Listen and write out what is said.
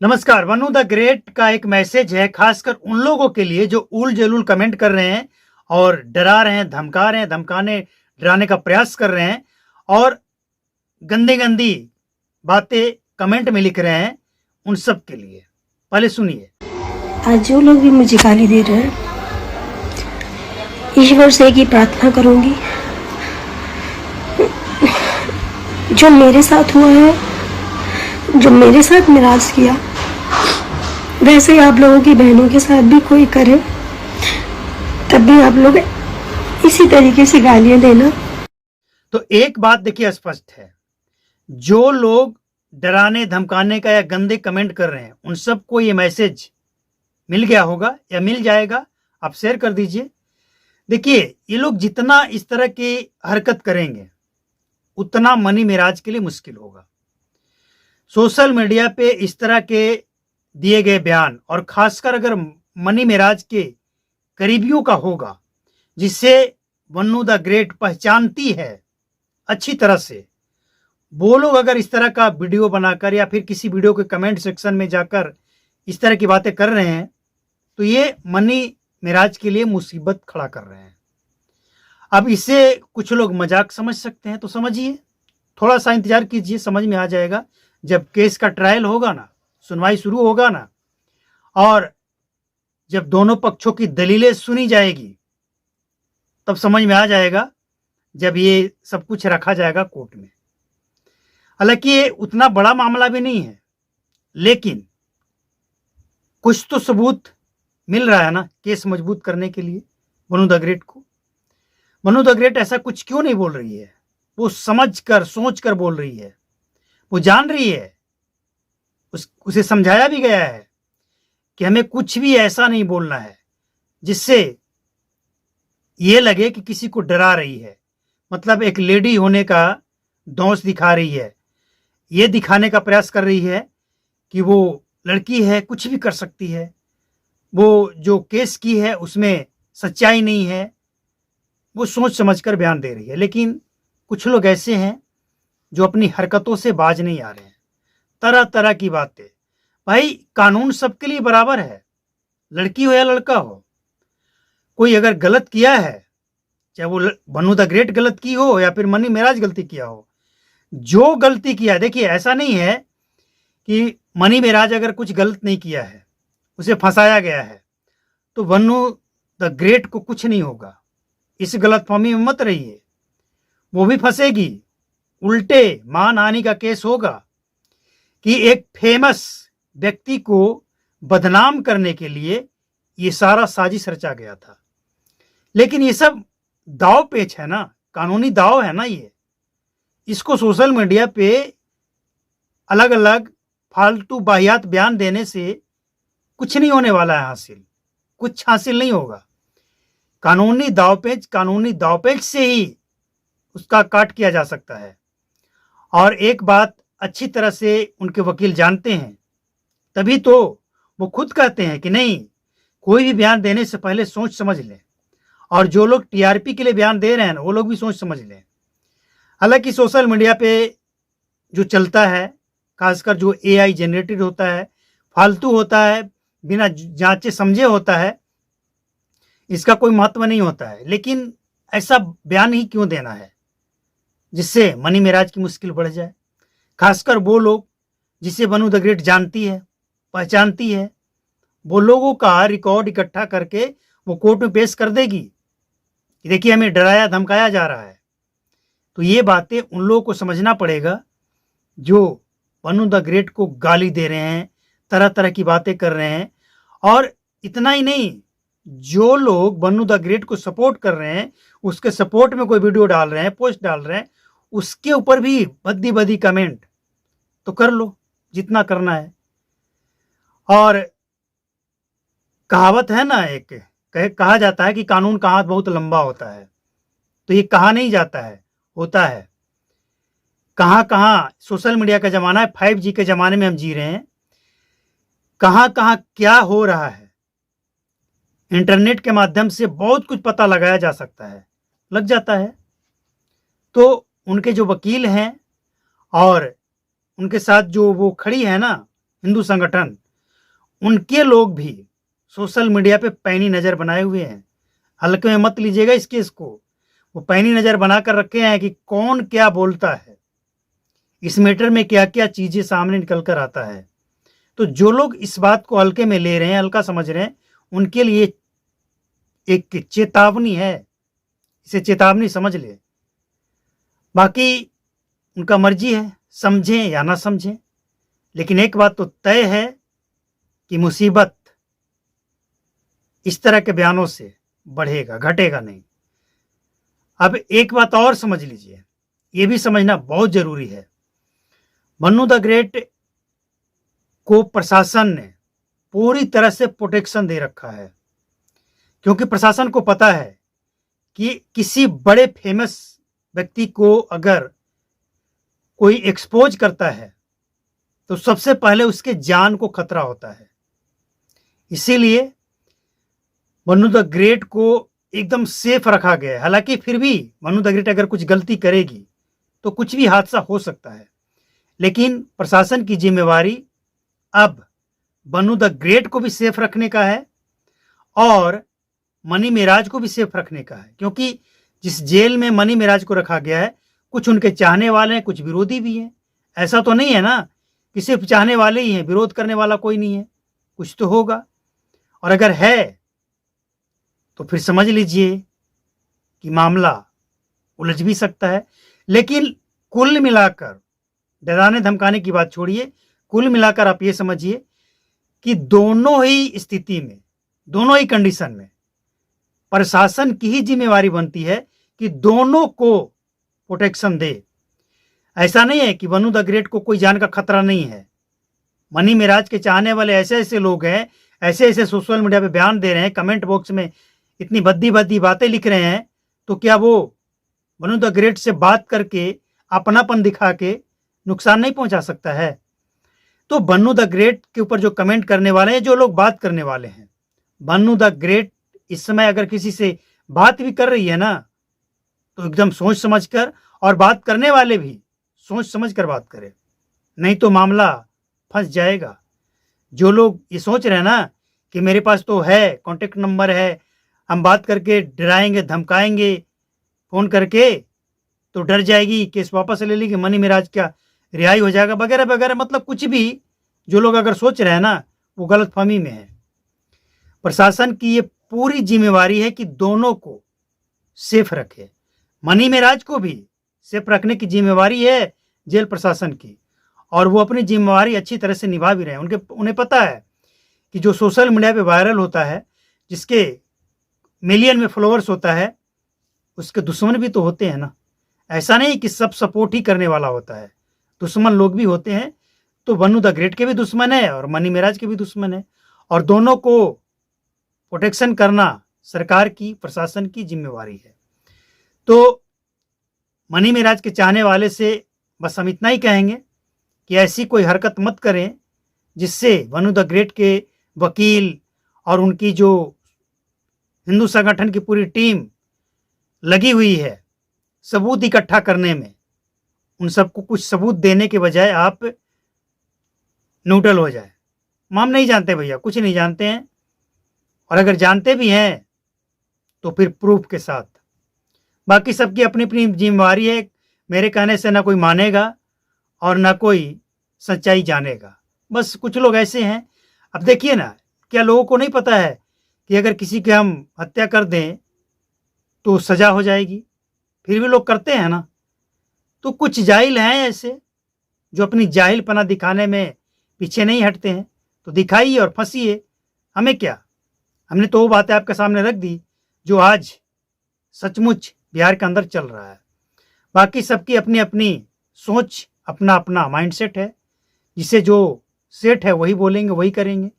नमस्कार। वनु the great का एक मैसेज है खासकर उन लोगों के लिए जो उल जलूल कमेंट कर रहे हैं और डरा रहे हैं, धमका रहे हैं, धमकाने डराने का प्रयास कर रहे हैं और गंदी गंदी बातें कमेंट में लिख रहे हैं, उन सब के लिए। पहले सुनिए। आज जो लोग भी मुझे गाली दे रहे हैं, ईश्वर से एक ही प्रार्थना करूंगी, जो मेरे साथ हुआ है, जो मेरे साथ निराश किया, वैसे ही आप लोगों की बहनों के साथ भी कोई करे, तब भी आप लोग इसी तरीके से गालियां देना। तो एक बात देखिए स्पष्ट है, जो लोग डराने धमकाने का या गंदे कमेंट कर रहे हैं उन सबको ये मैसेज मिल गया होगा या मिल जाएगा। आप शेयर कर दीजिए। देखिए, ये लोग जितना इस तरह की हरकत करेंगे उतना मनी मिराज के लिए मुश्किल होगा। सोशल मीडिया पे इस तरह के दिए गए बयान और खासकर अगर मनी मिराज के करीबियों का होगा, जिसे वन्नू द ग्रेट पहचानती है अच्छी तरह से, वो लोग अगर इस तरह का वीडियो बनाकर या फिर किसी वीडियो के कमेंट सेक्शन में जाकर इस तरह की बातें कर रहे हैं तो ये मनी मिराज के लिए मुसीबत खड़ा कर रहे हैं। अब इसे कुछ लोग मजाक समझ सकते हैं तो समझिए, थोड़ा सा इंतजार कीजिए, समझ में आ जाएगा। जब केस का ट्रायल होगा ना, सुनवाई शुरू होगा ना, और जब दोनों पक्षों की दलीलें सुनी जाएगी तब समझ में आ जाएगा, जब ये सब कुछ रखा जाएगा कोर्ट में। हालांकि ये उतना बड़ा मामला भी नहीं है, लेकिन कुछ तो सबूत मिल रहा है ना केस मजबूत करने के लिए वनु द ग्रेट को। वनु द ग्रेट ऐसा कुछ क्यों नहीं बोल रही है? वो समझ कर सोच कर बोल रही है। वो जान रही है, उसे समझाया भी गया है कि हमें कुछ भी ऐसा नहीं बोलना है जिससे ये लगे कि किसी को डरा रही है, मतलब एक लेडी होने का दौंस दिखा रही है, ये दिखाने का प्रयास कर रही है कि वो लड़की है, कुछ भी कर सकती है, वो जो केस की है उसमें सच्चाई नहीं है। वो सोच समझकर बयान दे रही है। लेकिन कुछ लोग ऐसे हैं जो अपनी हरकतों से बाज नहीं आ रहे हैं, तरह तरह की बातें। भाई, कानून सबके लिए बराबर है, लड़की हो या लड़का हो। कोई अगर गलत किया है, चाहे वो वनु द ग्रेट गलत की हो या फिर मनी मिराज गलती किया हो, जो गलती किया, देखिए ऐसा नहीं है कि मनी मिराज अगर कुछ गलत नहीं किया है, उसे फंसाया गया है, तो वनु द ग्रेट को कुछ नहीं होगा। इस गलतफहमी में मत रहिए, वो भी फंसेगी। उल्टे मानहानि का केस होगा कि एक फेमस व्यक्ति को बदनाम करने के लिए ये सारा साजिश रचा गया था। लेकिन ये सब दाव पेच है ना, कानूनी दाव है ना ये। इसको सोशल मीडिया पे अलग अलग फालतू बाहियात बयान देने से कुछ नहीं होने वाला है हासिल, कुछ हासिल नहीं होगा। कानूनी दावपेच से ही उसका काट किया जा सकता है। और एक बात अच्छी तरह से उनके वकील जानते हैं, तभी तो वो खुद कहते हैं कि नहीं, कोई भी बयान देने से पहले सोच समझ लें। और जो लोग टीआरपी के लिए बयान दे रहे हैं वो लोग भी सोच समझ लें। हालांकि सोशल मीडिया पे जो चलता है, खासकर जो एआई जनरेटेड होता है, फालतू होता है, बिना जांचे समझे होता है, इसका कोई महत्व नहीं होता है। लेकिन ऐसा बयान ही क्यों देना है जिससे मनी मिराज की मुश्किल बढ़ जाए? खासकर वो लोग जिसे वनु द ग्रेट जानती है, पहचानती है, वो लोगों का रिकॉर्ड इकट्ठा करके वो कोर्ट में पेश कर देगी कि देखिए हमें डराया धमकाया जा रहा है। तो ये बातें उन लोगों को समझना पड़ेगा जो वनु द ग्रेट को गाली दे रहे हैं, तरह तरह की बातें कर रहे हैं। और इतना ही नहीं, जो लोग वनु द ग्रेट को सपोर्ट कर रहे हैं, उसके सपोर्ट में कोई वीडियो डाल रहे हैं, पोस्ट डाल रहे हैं, उसके ऊपर भी भद्दी भद्दी कमेंट तो कर लो जितना करना है। और कहावत है ना, एक कहा जाता है कि कानून का हाथ बहुत लंबा होता है। तो ये कहा नहीं जाता है, होता है। कहां कहां सोशल मीडिया का जमाना है, 5G के जमाने में हम जी रहे हैं। कहां कहां क्या हो रहा है, इंटरनेट के माध्यम से बहुत कुछ पता लगाया जा सकता है, लग जाता है। तो उनके जो वकील हैं और उनके साथ जो वो खड़ी है ना, हिंदू संगठन, उनके लोग भी सोशल मीडिया पे पैनी नज़र बनाए हुए हैं। हल्के में मत लीजिएगा इस केस को। वो पैनी नज़र बना कर रखे हैं कि कौन क्या बोलता है, इस मैटर में क्या क्या चीज़ें सामने निकल कर आता है। तो जो लोग इस बात को हल्के में ले रहे हैं, हल्का समझ रहे हैं, उनके लिए एक चेतावनी है। इसे चेतावनी समझ ले। बाकी उनका मर्जी है, समझें या ना समझें, लेकिन एक बात तो तय है कि मुसीबत इस तरह के बयानों से बढ़ेगा, घटेगा नहीं। अब एक बात और समझ लीजिए, ये भी समझना बहुत जरूरी है। मन्नू द ग्रेट को प्रशासन ने पूरी तरह से प्रोटेक्शन दे रखा है, क्योंकि प्रशासन को पता है कि किसी बड़े फेमस व्यक्ति को अगर कोई एक्सपोज करता है तो सबसे पहले उसके जान को खतरा होता है। इसीलिए मन्नू द ग्रेट को एकदम सेफ रखा गया है। हालांकि फिर भी मन्नू द ग्रेट अगर कुछ गलती करेगी तो कुछ भी हादसा हो सकता है, लेकिन प्रशासन की जिम्मेवारी अब मन्नू द ग्रेट को भी सेफ रखने का है और मनी मेराज को भी सेफ रखने का है। क्योंकि जिस जेल में मनी मेराज को रखा गया है, कुछ उनके चाहने वाले हैं, कुछ विरोधी भी हैं। ऐसा तो नहीं है ना कि सिर्फ चाहने वाले ही हैं, विरोध करने वाला कोई नहीं है, कुछ तो होगा। और अगर है तो फिर समझ लीजिए कि मामला उलझ भी सकता है। लेकिन कुल मिलाकर, डराने धमकाने की बात छोड़िए, कुल मिलाकर आप ये समझिए कि दोनों ही स्थिति में, दोनों ही कंडीशन में प्रशासन की ही जिम्मेवारी बनती है कि दोनों को प्रोटेक्शन दे। ऐसा नहीं है कि मन्नू द ग्रेट को कोई जान का खतरा नहीं है। मनी मेराज के चाहने वाले ऐसे ऐसे लोग हैं, ऐसे ऐसे सोशल मीडिया पे बयान दे रहे हैं, कमेंट बॉक्स में इतनी भद्दी भद्दी बातें लिख रहे हैं, तो क्या वो मन्नू द ग्रेट से बात करके, अपनापन दिखा के नुकसान नहीं पहुंचा सकता है? तो मन्नू द ग्रेट के ऊपर जो कमेंट करने वाले हैं, जो लोग बात करने वाले हैं, मन्नू द ग्रेट इस समय अगर किसी से बात भी कर रही है ना, तो एकदम सोच समझ कर, और बात करने वाले भी सोच समझ कर बात करें, नहीं तो मामला फंस जाएगा। जो लोग ये सोच रहे हैं ना कि मेरे पास तो है, कॉन्टेक्ट नंबर है, हम बात करके डराएंगे, धमकाएंगे फोन करके, तो डर जाएगी, केस वापस ले लेगी, मनी मेराज क्या रिहाई हो जाएगा, वगैरह वगैरह, मतलब कुछ भी जो लोग अगर सोच रहे हैं ना, वो गलतफहमी में है। प्रशासन की ये पूरी जिम्मेवारी है कि दोनों को सेफ रखे। मनी मेराज को भी सेफ रखने की जिम्मेवारी है जेल प्रशासन की, और वो अपनी जिम्मेवारी अच्छी तरह से निभा भी रहे हैं। उन्हें पता है कि जो सोशल मीडिया पे वायरल होता है, जिसके मिलियन में फॉलोअर्स होता है, उसके दुश्मन भी तो होते हैं ना। ऐसा नहीं कि सब सपोर्ट ही करने वाला होता है, दुश्मन लोग भी होते हैं। तो मन्नू द ग्रेट के भी दुश्मन है और मनी मेराज के भी दुश्मन है, और दोनों को प्रोटेक्शन करना सरकार की, प्रशासन की जिम्मेवारी है। तो मनी मेराज के चाहने वाले से बस हम इतना ही कहेंगे कि ऐसी कोई हरकत मत करें जिससे मन्नू द ग्रेट के वकील और उनकी जो हिंदू संगठन की पूरी टीम लगी हुई है सबूत इकट्ठा करने में, उन सबको कुछ सबूत देने के बजाय आप न्यूट्रल हो जाए। हम नहीं जानते भैया, कुछ नहीं जानते हैं, और अगर जानते भी हैं तो फिर प्रूफ के साथ। बाकी सबकी अपनी अपनी जिम्मेवारी है। मेरे कहने से ना कोई मानेगा और ना कोई सच्चाई जानेगा। बस कुछ लोग ऐसे हैं। अब देखिए ना, क्या लोगों को नहीं पता है कि अगर किसी की हम हत्या कर दें तो सजा हो जाएगी? फिर भी लोग करते हैं ना। तो कुछ जाहिल हैं ऐसे जो अपनी जाहिलपना दिखाने में पीछे नहीं हटते हैं, तो दिखाइए और फंसिए, हमें क्या। हमने तो वो बातें आपके सामने रख दी जो आज सचमुच बिहार के अंदर चल रहा है। बाकी सबकी अपनी अपनी सोच, अपना अपना माइंडसेट है, जिसे जो सेट है वही बोलेंगे, वही करेंगे।